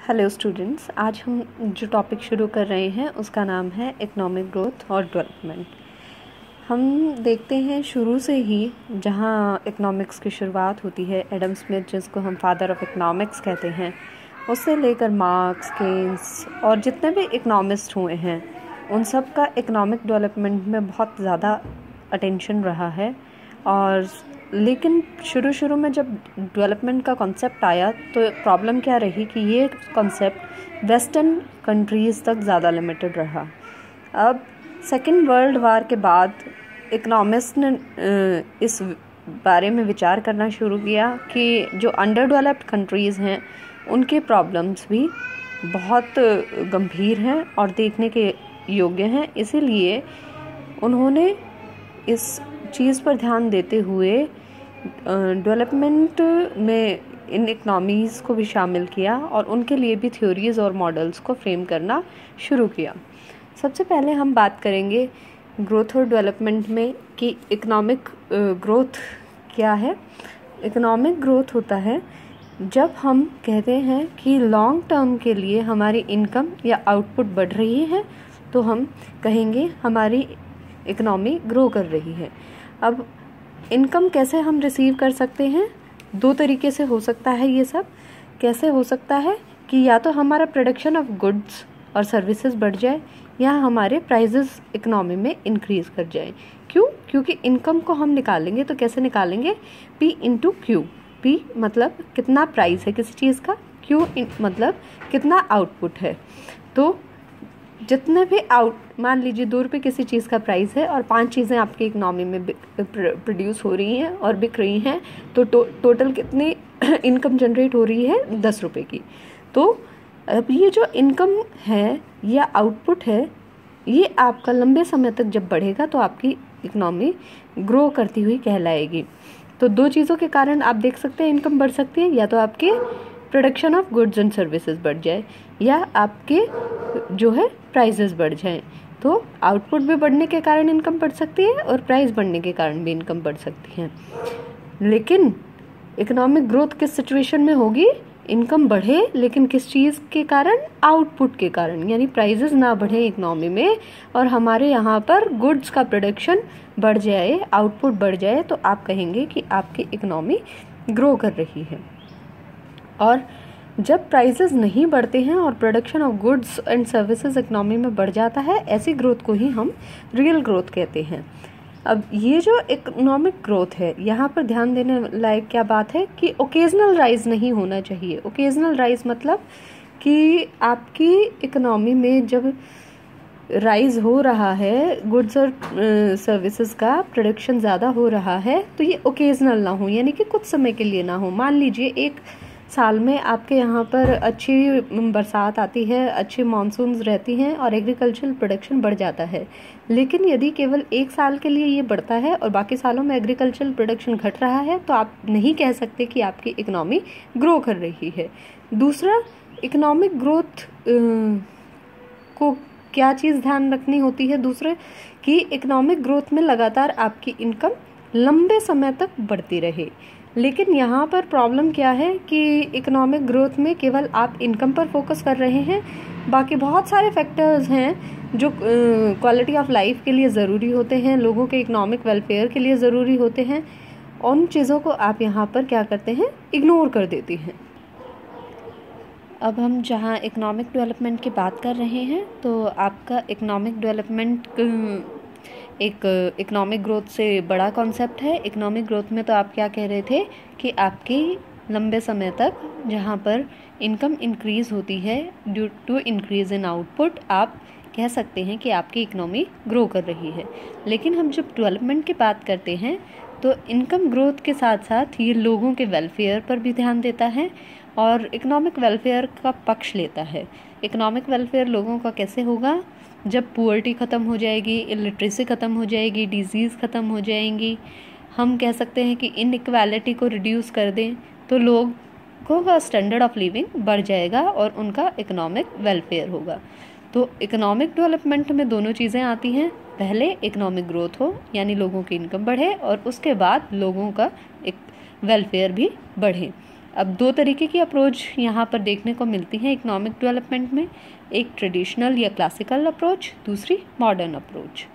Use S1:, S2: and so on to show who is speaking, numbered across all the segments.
S1: Hello students, आज हम जो टॉपिक शुरू कर रहे हैं उसका नाम है इकोनॉमिक ग्रोथ और डेवलपमेंट। हम देखते हैं शुरू से ही जहाँ इकोनॉमिक्स की शुरुआत होती है, एडम स्मिथ जिसको हम फादर ऑफ इकोनॉमिक्स कहते हैं, उससे लेकर मार्क्स, केन्स और जितने भी इकोनॉमिस्ट हुए हैं उन सब का इकोनॉमिक डेवलपमेंट में बहुत ज़्यादा अटेंशन रहा है। और लेकिन शुरू में जब डेवलपमेंट का कॉन्सेप्ट आया तो प्रॉब्लम क्या रही कि ये कॉन्सेप्ट वेस्टर्न कंट्रीज़ तक ज़्यादा लिमिटेड रहा। अब सेकेंड वर्ल्ड वार के बाद इकोनॉमिस्ट ने इस बारे में विचार करना शुरू किया कि जो अंडर डेवलप्ड कंट्रीज़ हैं उनके प्रॉब्लम्स भी बहुत गंभीर हैं और देखने के योग्य हैं। इसीलिए उन्होंने इस चीज़ पर ध्यान देते हुए डेवलपमेंट में इन इकनॉमीज़ को भी शामिल किया और उनके लिए भी थ्योरीज़ और मॉडल्स को फ्रेम करना शुरू किया। सबसे पहले हम बात करेंगे ग्रोथ और डेवलपमेंट में कि इकोनॉमिक ग्रोथ क्या है। इकोनॉमिक ग्रोथ होता है जब हम कहते हैं कि लॉन्ग टर्म के लिए हमारी इनकम या आउटपुट बढ़ रही है तो हम कहेंगे हमारी इकोनॉमी ग्रो कर रही है। अब इनकम कैसे हम रिसीव कर सकते हैं? दो तरीके से हो सकता है। ये सब कैसे हो सकता है कि या तो हमारा प्रोडक्शन ऑफ गुड्स और सर्विसेज बढ़ जाए या हमारे प्राइसेस इकोनॉमी में इंक्रीज कर जाए। क्यों? क्योंकि इनकम को हम निकालेंगे तो कैसे निकालेंगे? P into Q. P मतलब कितना प्राइस है किसी चीज़ का, Q मतलब कितना आउटपुट है। तो जितने भी मान लीजिए 2 रुपये किसी चीज़ का प्राइस है और 5 चीज़ें आपकी इकोनॉमी में प्रोड्यूस हो रही हैं और बिक रही हैं, तो टोटल कितनी इनकम जनरेट हो रही है? 10 रुपये की। तो अब ये जो इनकम है या आउटपुट है ये आपका लंबे समय तक जब बढ़ेगा तो आपकी इकोनॉमी ग्रो करती हुई कहलाएगी। तो 2 चीज़ों के कारण आप देख सकते हैं इनकम बढ़ सकती है, या तो आपके production of goods and services बढ़ जाए या आपके जो है प्राइसेस बढ़ जाएं। तो आउटपुट भी बढ़ने के कारण इनकम बढ़ सकती है और प्राइस बढ़ने के कारण भी इनकम बढ़ सकती है। लेकिन इकोनॉमिक ग्रोथ किस सिचुएशन में होगी? इनकम बढ़े लेकिन किस चीज़ के कारण? आउटपुट के कारण, यानी प्राइसेस ना बढ़े इकोनॉमी में और हमारे यहाँ पर गुड्स का प्रोडक्शन बढ़ जाए, आउटपुट बढ़ जाए, तो आप कहेंगे कि आपकी इकोनॉमी ग्रो कर रही है। और जब प्राइसेस नहीं बढ़ते हैं और production of goods and services economy में बढ़ जाता है, ऐसी ग्रोथ को ही हम रियल ग्रोथ कहते हैं। अब ये जो इकोनॉमिक ग्रोथ है, यहाँ पर ध्यान देने लायक क्या बात है कि ओकेजनल राइज नहीं होना चाहिए। ओकेजनल राइज मतलब कि आपकी इकोनॉमी में जब राइज हो रहा है, गुड्स और सर्विसेज का प्रोडक्शन ज़्यादा हो रहा है, तो ये ओकेजनल ना हो, यानी कि कुछ समय के लिए ना हो। मान लीजिए एक साल में आपके यहाँ पर अच्छी बरसात आती है, अच्छी मानसून्स रहती हैं और एग्रीकल्चरल प्रोडक्शन बढ़ जाता है। लेकिन यदि केवल 1 साल के लिए ये बढ़ता है और बाकी सालों में एग्रीकल्चरल प्रोडक्शन घट रहा है तो आप नहीं कह सकते कि आपकी इकोनॉमी ग्रो कर रही है। दूसरा, इकोनॉमिक ग्रोथ को क्या चीज़ ध्यान रखनी होती है? दूसरे कि इकोनॉमिक ग्रोथ में लगातार आपकी इनकम लंबे समय तक बढ़ती रहे। लेकिन यहाँ पर प्रॉब्लम क्या है कि इकोनॉमिक ग्रोथ में केवल आप इनकम पर फोकस कर रहे हैं, बाकी बहुत सारे फैक्टर्स हैं जो क्वालिटी ऑफ लाइफ के लिए ज़रूरी होते हैं, लोगों के इकोनॉमिक वेलफेयर के लिए ज़रूरी होते हैं। उन चीज़ों को आप यहाँ पर क्या करते हैं? इग्नोर कर देते हैं। अब हम जहाँ इकोनॉमिक डेवलपमेंट की बात कर रहे हैं तो आपका इकोनॉमिक डेवलपमेंट एक इकोनॉमिक ग्रोथ से बड़ा कॉन्सेप्ट है। इकोनॉमिक ग्रोथ में तो आप क्या कह रहे थे कि आपकी लंबे समय तक जहाँ पर इनकम इंक्रीज होती है due to increase in output, आप कह सकते हैं कि आपकी इकोनॉमी ग्रो कर रही है। लेकिन हम जब डेवलपमेंट की बात करते हैं तो इनकम ग्रोथ के साथ साथ ये लोगों के वेलफेयर पर भी ध्यान देता है और इकोनॉमिक वेलफेयर का पक्ष लेता है। इकोनॉमिक वेलफेयर लोगों का कैसे होगा? जब पुअर्टी ख़त्म हो जाएगी, इलिटरेसी ख़त्म हो जाएगी, डिजीज़ ख़त्म हो जाएंगी, हम कह सकते हैं कि इनइक्वालिटी को रिड्यूस कर दें तो लोगों का स्टैंडर्ड ऑफ लिविंग बढ़ जाएगा और उनका इकोनॉमिक वेलफेयर होगा। तो इकोनॉमिक डेवलपमेंट में दोनों चीज़ें आती हैं। पहले इकोनॉमिक ग्रोथ हो यानी लोगों की इनकम बढ़े और उसके बाद लोगों का एक वेलफेयर भी बढ़े। अब दो तरीके की अप्रोच यहाँ पर देखने को मिलती है इकोनॉमिक डेवलपमेंट में, एक ट्रेडिशनल या क्लासिकल अप्रोच, दूसरी मॉडर्न अप्रोच।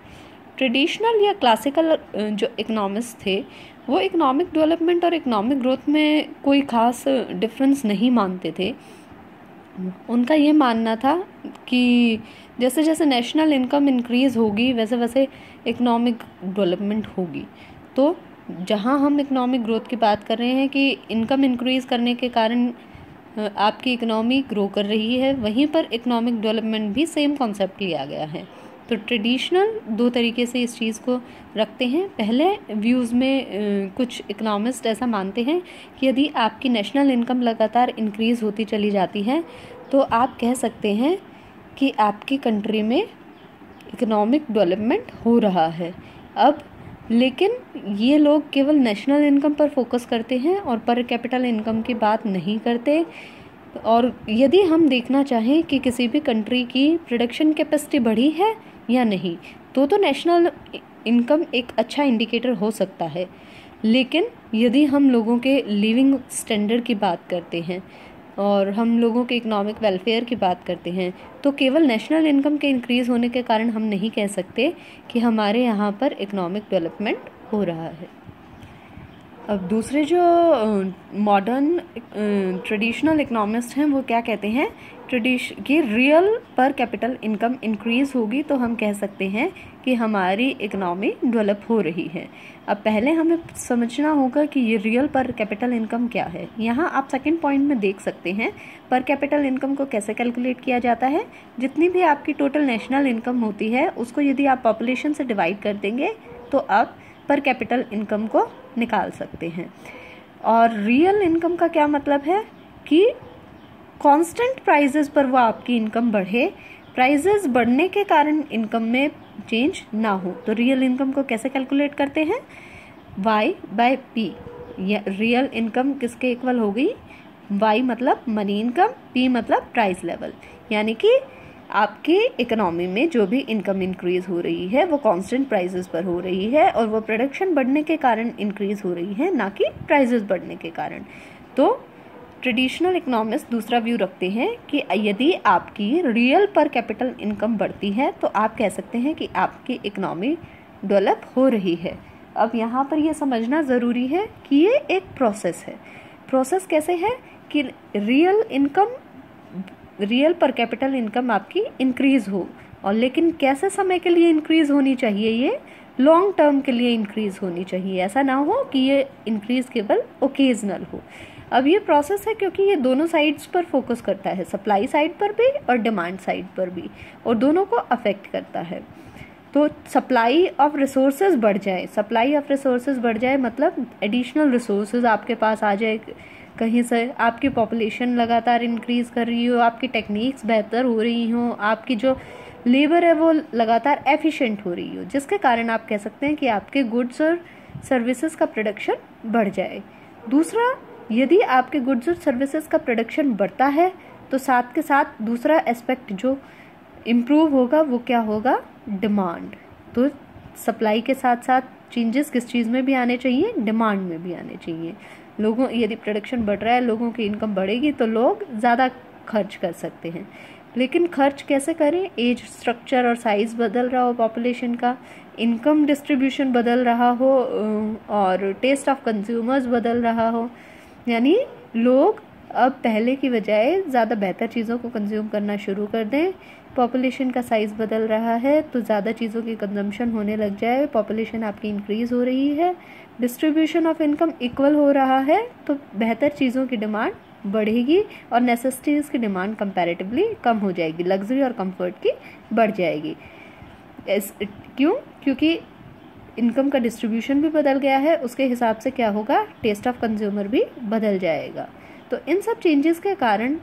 S1: ट्रेडिशनल या क्लासिकल जो इकोनॉमिस्ट थे वो इकोनॉमिक डेवलपमेंट और इकोनॉमिक ग्रोथ में कोई ख़ास डिफरेंस नहीं मानते थे। उनका ये मानना था कि जैसे जैसे नेशनल इनकम इंक्रीज़ होगी वैसे वैसे इकोनॉमिक डेवलपमेंट होगी। तो जहाँ हम इकोनॉमिक ग्रोथ की बात कर रहे हैं कि इनकम इंक्रीज़ करने के कारण आपकी इकोनॉमी ग्रो कर रही है, वहीं पर इकोनॉमिक डेवलपमेंट भी सेम कॉन्सेप्ट लिया गया है। तो ट्रेडिशनल दो तरीके से इस चीज़ को रखते हैं। पहले व्यूज़ में कुछ इकोनॉमिस्ट ऐसा मानते हैं कि यदि आपकी नेशनल इनकम लगातार इंक्रीज़ होती चली जाती है तो आप कह सकते हैं कि आपकी कंट्री में इकोनॉमिक डेवलपमेंट हो रहा है। अब लेकिन ये लोग केवल नेशनल इनकम पर फोकस करते हैं और पर कैपिटल इनकम की बात नहीं करते। और यदि हम देखना चाहें कि किसी भी कंट्री की प्रोडक्शन कैपेसिटी बढ़ी है या नहीं, तो नेशनल इनकम एक अच्छा इंडिकेटर हो सकता है। लेकिन यदि हम लोगों के लिविंग स्टैंडर्ड की बात करते हैं और हम लोगों के इकोनॉमिक वेलफेयर की बात करते हैं तो केवल नेशनल इनकम के इंक्रीज़ होने के कारण हम नहीं कह सकते कि हमारे यहाँ पर इकोनॉमिक डेवलपमेंट हो रहा है। अब दूसरे जो मॉडर्न ट्रेडिशनल इकोनॉमिस्ट हैं वो क्या कहते हैं कि रियल पर कैपिटल इनकम इंक्रीज़ होगी तो हम कह सकते हैं कि हमारी इकोनॉमी डेवलप हो रही है। अब पहले हमें समझना होगा कि ये रियल पर कैपिटल इनकम क्या है। यहाँ आप सेकंड पॉइंट में देख सकते हैं पर कैपिटल इनकम को कैसे कैलकुलेट किया जाता है। जितनी भी आपकी टोटल नेशनल इनकम होती है उसको यदि आप पॉपुलेशन से डिवाइड कर देंगे तो आप पर कैपिटल इनकम को निकाल सकते हैं। और रियल इनकम का क्या मतलब है कि कांस्टेंट प्राइसेस पर वो आपकी इनकम बढ़े, प्राइसेस बढ़ने के कारण इनकम में चेंज ना हो। तो रियल इनकम को कैसे कैलकुलेट करते हैं, Y/P। रियल इनकम किसके इक्वल हो गई, Y मतलब मनी इनकम, P मतलब प्राइस लेवल। यानी कि आपकी इकोनॉमी में जो भी इनकम इंक्रीज हो रही है वो कांस्टेंट प्राइसेस पर हो रही है और वो प्रोडक्शन बढ़ने के कारण इंक्रीज हो रही है, ना कि प्राइसेस बढ़ने के कारण। तो ट्रेडिशनल इकोनॉमिस्ट दूसरा व्यू रखते हैं कि यदि आपकी रियल पर कैपिटल इनकम बढ़ती है तो आप कह सकते हैं कि आपकी इकोनॉमी डेवलप हो रही है। अब यहाँ पर यह समझना ज़रूरी है कि ये एक प्रोसेस है। प्रोसेस कैसे है कि रियल पर कैपिटल इनकम आपकी इंक्रीज हो, और लेकिन कैसे समय के लिए इंक्रीज होनी चाहिए, ये लॉन्ग टर्म के लिए इंक्रीज होनी चाहिए। ऐसा ना हो कि ये इंक्रीज केवल ओकेजनल हो। अब ये प्रोसेस है क्योंकि ये दोनों साइड्स पर फोकस करता है, सप्लाई साइड पर भी और डिमांड साइड पर भी, और दोनों को अफेक्ट करता है। तो सप्लाई ऑफ रिसोर्सेज बढ़ जाए मतलब एडिशनल रिसोर्सेज आपके पास आ जाए कहीं से, आपकी पॉपुलेशन लगातार इंक्रीज कर रही हो, आपकी टेक्निक्स बेहतर हो रही हो, आपकी जो लेबर है वो लगातार एफिशिएंट हो रही हो, जिसके कारण आप कह सकते हैं कि आपके गुड्स और सर्विसेज का प्रोडक्शन बढ़ जाए। दूसरा, यदि आपके गुड्स और सर्विसेज का प्रोडक्शन बढ़ता है तो साथ के साथ दूसरा एस्पेक्ट जो इम्प्रूव होगा वो क्या होगा, डिमांड। तो सप्लाई के साथ साथ चेंजेस किस चीज़ में भी आने चाहिए, डिमांड में भी आने चाहिए। लोगों, यदि प्रोडक्शन बढ़ रहा है, लोगों की इनकम बढ़ेगी तो लोग ज़्यादा खर्च कर सकते हैं। लेकिन खर्च कैसे करें, एज स्ट्रक्चर और साइज़ बदल रहा हो पॉपुलेशन का, इनकम डिस्ट्रीब्यूशन बदल रहा हो और टेस्ट ऑफ कंज्यूमर्स बदल रहा हो, यानी लोग अब पहले की बजाय ज़्यादा बेहतर चीज़ों को कंज्यूम करना शुरू कर दें। पॉपुलेशन का साइज़ बदल रहा है तो ज़्यादा चीज़ों की कंजम्पशन होने लग जाए, पॉपुलेशन आपकी इंक्रीज़ हो रही है, डिस्ट्रीब्यूशन ऑफ इनकम इक्वल हो रहा है तो बेहतर चीज़ों की डिमांड बढ़ेगी और नेसेसिटीज़ की डिमांड कंपैरेटिवली कम हो जाएगी, लग्जरी और कंफर्ट की बढ़ जाएगी। क्यों? क्योंकि इनकम का डिस्ट्रीब्यूशन भी बदल गया है, उसके हिसाब से क्या होगा, टेस्ट ऑफ कंज्यूमर भी बदल जाएगा। तो इन सब चेंजेस के कारण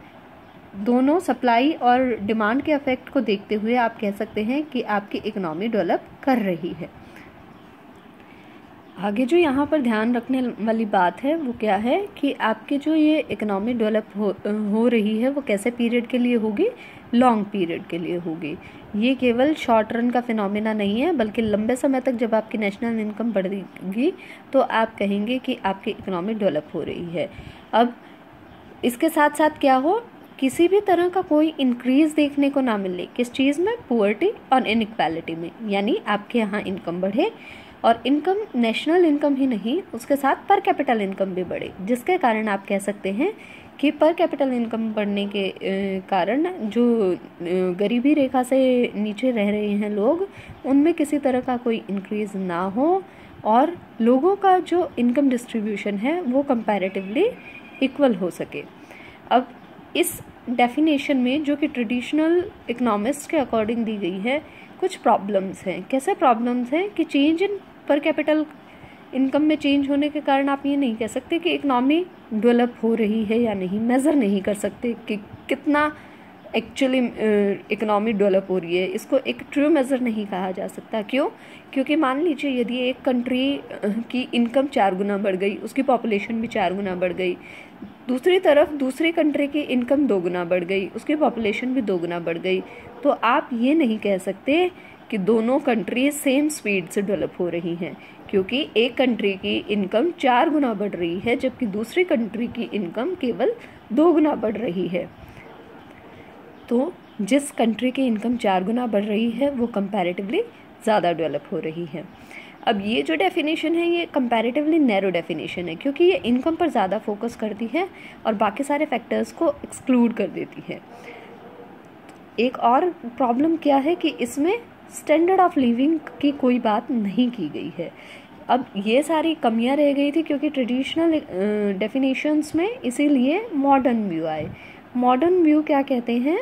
S1: दोनों सप्लाई और डिमांड के इफेक्ट को देखते हुए आप कह सकते हैं कि आपकी इकोनॉमी डेवलप कर रही है। आगे जो यहाँ पर ध्यान रखने वाली बात है वो क्या है कि आपके जो ये इकोनॉमी डेवलप हो रही है वो कैसे पीरियड के लिए होगी, लॉन्ग पीरियड के लिए होगी। ये केवल शॉर्ट रन का फिनोमिना नहीं है, बल्कि लंबे समय तक जब आपकी नेशनल इनकम बढ़ेगी तो आप कहेंगे कि आपकी इकोनॉमी डेवलप हो रही है। अब इसके साथ साथ क्या हो, किसी भी तरह का कोई इंक्रीज देखने को ना मिले। किस चीज़ में? पुअर्टी और इनइक्वालिटी में। यानी आपके यहाँ इनकम बढ़े, और इनकम नेशनल इनकम ही नहीं, उसके साथ पर कैपिटल इनकम भी बढ़े, जिसके कारण आप कह सकते हैं कि पर कैपिटल इनकम बढ़ने के कारण जो गरीबी रेखा से नीचे रह रहे हैं लोग, उनमें किसी तरह का कोई इंक्रीज ना हो, और लोगों का जो इनकम डिस्ट्रीब्यूशन है वो कंपैरेटिवली इक्वल हो सके। अब इस डेफिनेशन में, जो कि ट्रेडिशनल इकोनॉमिस्ट के अकॉर्डिंग दी गई है, कुछ प्रॉब्लम्स हैं। कैसे प्रॉब्लम्स हैं कि चेंज इन पर कैपिटल इनकम में चेंज होने के कारण आप ये नहीं कह सकते कि इकनॉमी डेवलप हो रही है या नहीं, मेज़र नहीं कर सकते कि कितना एक्चुअली इकनॉमी डेवलप हो रही है। इसको एक ट्रू मेज़र नहीं कहा जा सकता। क्यों? क्योंकि मान लीजिए यदि एक कंट्री की इनकम 4 गुना बढ़ गई, उसकी पॉपुलेशन भी 4 गुना बढ़ गई, दूसरी तरफ दूसरी कंट्री की इनकम 2 गुना बढ़ गई, उसकी पॉपुलेशन भी 2 गुना बढ़ गई, तो आप ये नहीं कह सकते कि दोनों कंट्री सेम स्पीड से डेवलप हो रही हैं, क्योंकि एक कंट्री की इनकम 4 गुना बढ़ रही है जबकि दूसरी कंट्री की इनकम केवल 2 गुना बढ़ रही है। तो जिस कंट्री की इनकम 4 गुना बढ़ रही है वो कंपैरेटिवली ज़्यादा डेवलप हो रही है। अब ये जो डेफिनेशन है ये कंपैरेटिवली नैरो डेफिनेशन है, क्योंकि ये इनकम पर ज़्यादा फोकस करती है और बाकी सारे फैक्टर्स को एक्सक्लूड कर देती है। एक और प्रॉब्लम क्या है कि इसमें स्टैंडर्ड ऑफ लिविंग की कोई बात नहीं की गई है। अब ये सारी कमियां रह गई थी क्योंकि ट्रेडिशनल डेफिनेशंस में, इसीलिए मॉडर्न व्यू आए। मॉडर्न व्यू क्या कहते हैं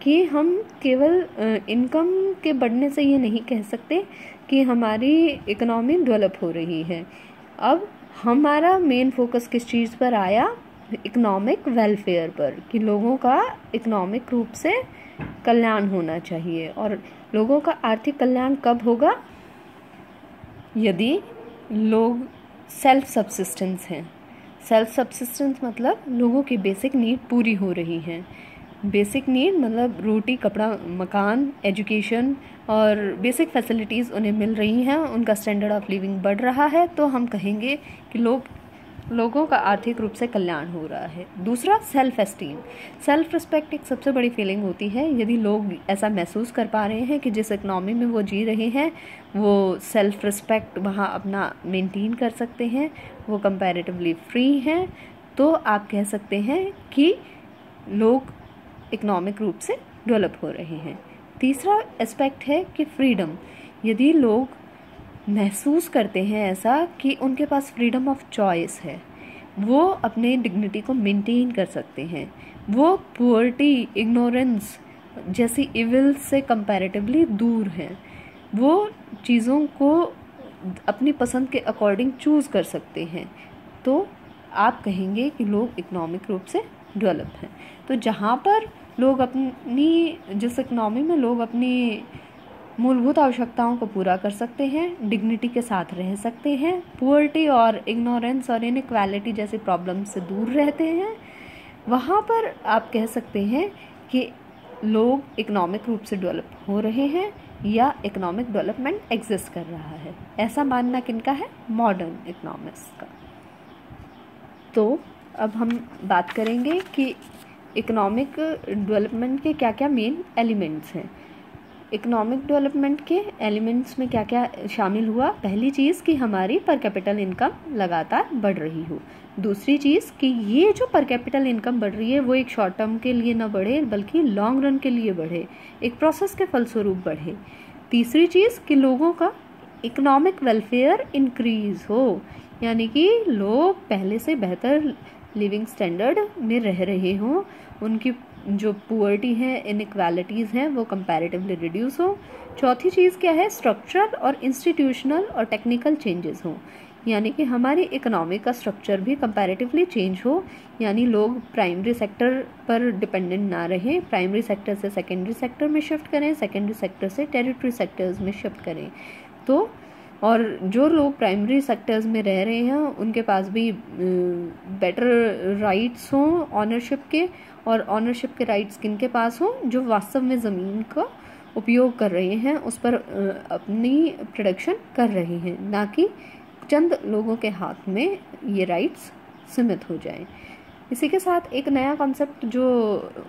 S1: कि हम केवल इनकम के बढ़ने से ये नहीं कह सकते कि हमारी इकोनॉमी डेवलप हो रही है। अब हमारा मेन फोकस किस चीज़ पर आया? इकोनॉमिक वेलफेयर पर, कि लोगों का इकोनॉमिक रूप से कल्याण होना चाहिए। और लोगों का आर्थिक कल्याण कब होगा? यदि लोग सेल्फ सब्सिस्टेंस हैं। सेल्फ सब्सिस्टेंस मतलब लोगों की बेसिक नीड पूरी हो रही हैं। बेसिक नीड मतलब रोटी, कपड़ा, मकान, एजुकेशन और बेसिक फैसिलिटीज़ उन्हें मिल रही हैं, उनका स्टैंडर्ड ऑफ लिविंग बढ़ रहा है, तो हम कहेंगे कि लोगों का आर्थिक रूप से कल्याण हो रहा है। दूसरा, सेल्फ एस्टीम। सेल्फ रिस्पेक्ट एक सबसे बड़ी फीलिंग होती है। यदि लोग ऐसा महसूस कर पा रहे हैं कि जिस इकनॉमी में वो जी रहे हैं वो सेल्फ रिस्पेक्ट वहाँ अपना मेंटेन कर सकते हैं, वो कंपैरेटिवली फ्री हैं, तो आप कह सकते हैं कि लोग इकोनॉमिक रूप से डेवलप हो रहे हैं। तीसरा एस्पेक्ट है कि फ्रीडम। यदि लोग महसूस करते हैं ऐसा कि उनके पास फ्रीडम ऑफ चॉइस है, वो अपने डिग्निटी को मेंटेन कर सकते हैं, वो पुअर्टी, इग्नोरेंस जैसी इविल से कंपैरेटिवली दूर हैं, वो चीज़ों को अपनी पसंद के अकॉर्डिंग चूज़ कर सकते हैं, तो आप कहेंगे कि लोग इकोनॉमिक रूप से डेवलप हैं। तो जहाँ पर लोग जिस इकोनॉमी में लोग अपनी मूलभूत आवश्यकताओं को पूरा कर सकते हैं, डिग्निटी के साथ रह सकते हैं, पुअर्टी और इग्नोरेंस और इनइक्वालिटी जैसी प्रॉब्लम से दूर रहते हैं, वहाँ पर आप कह सकते हैं कि लोग इकोनॉमिक रूप से डेवलप हो रहे हैं या इकोनॉमिक डेवलपमेंट एग्जिस्ट कर रहा है। ऐसा मानना किनका है? मॉडर्न इकोनॉमिस्ट का। तो अब हम बात करेंगे कि इकोनॉमिक डेवलपमेंट के क्या क्या मेन एलिमेंट्स हैं। इकोनॉमिक डेवलपमेंट के एलिमेंट्स में क्या क्या शामिल हुआ? पहली चीज़ कि हमारी पर कैपिटल इनकम लगातार बढ़ रही हो। दूसरी चीज़ कि ये जो पर कैपिटल इनकम बढ़ रही है वो एक शॉर्ट टर्म के लिए ना बढ़े बल्कि लॉन्ग रन के लिए बढ़े, एक प्रोसेस के फलस्वरूप बढ़े। तीसरी चीज़ कि लोगों का इकोनॉमिक वेलफेयर इंक्रीज हो, यानी कि लोग पहले से बेहतर लिविंग स्टैंडर्ड में रह रहे हों, उनकी जो पुअर्टी है, इनइक्वालिटीज़ हैं, वो कंपैरेटिवली रिड्यूस हो। चौथी चीज़ क्या है? स्ट्रक्चरल और इंस्टीट्यूशनल और टेक्निकल चेंजेस हों, यानी कि हमारी इकोनॉमी का स्ट्रक्चर भी कंपैरेटिवली चेंज हो, यानी लोग प्राइमरी सेक्टर पर डिपेंडेंट ना रहें, प्राइमरी सेक्टर से सेकेंडरी सेक्टर में शिफ्ट करें, सेकेंडरी सेक्टर से टेरिटरी सेक्टर्स में शिफ्ट करें। तो और जो लोग प्राइमरी सेक्टर्स में रह रहे हैं उनके पास भी बेटर राइट्स हों ऑनरशिप के, और ऑनरशिप के राइट्स किनके पास हों? जो वास्तव में ज़मीन का उपयोग कर रहे हैं, उस पर अपनी प्रोडक्शन कर रहे हैं, ना कि चंद लोगों के हाथ में ये राइट्स सीमित हो जाएं। इसी के साथ एक नया कॉन्सेप्ट जो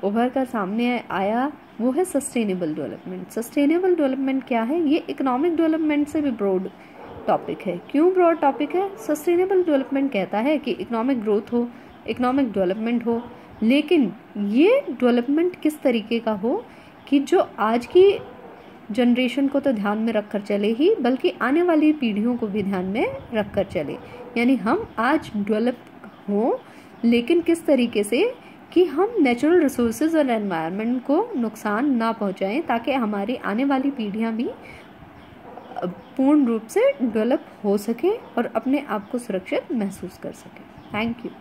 S1: उभर कर सामने आया वो है सस्टेनेबल डेवलपमेंट। सस्टेनेबल डेवलपमेंट क्या है? ये इकोनॉमिक डेवलपमेंट से भी ब्रॉड टॉपिक है। क्यों ब्रॉड टॉपिक है? सस्टेनेबल डेवलपमेंट कहता है कि इकोनॉमिक ग्रोथ हो, इकोनॉमिक डेवलपमेंट हो, लेकिन ये डेवलपमेंट किस तरीके का हो कि जो आज की जनरेशन को तो ध्यान में रखकर चले ही, बल्कि आने वाली पीढ़ियों को भी ध्यान में रखकर चले। यानी हम आज डेवलप हों, लेकिन किस तरीके से कि हम नेचुरल रिसोर्सेज और एनवायरनमेंट को नुकसान ना पहुंचाएं, ताकि हमारी आने वाली पीढ़ियां भी पूर्ण रूप से डेवलप हो सके और अपने आप को सुरक्षित महसूस कर सके। Thank you.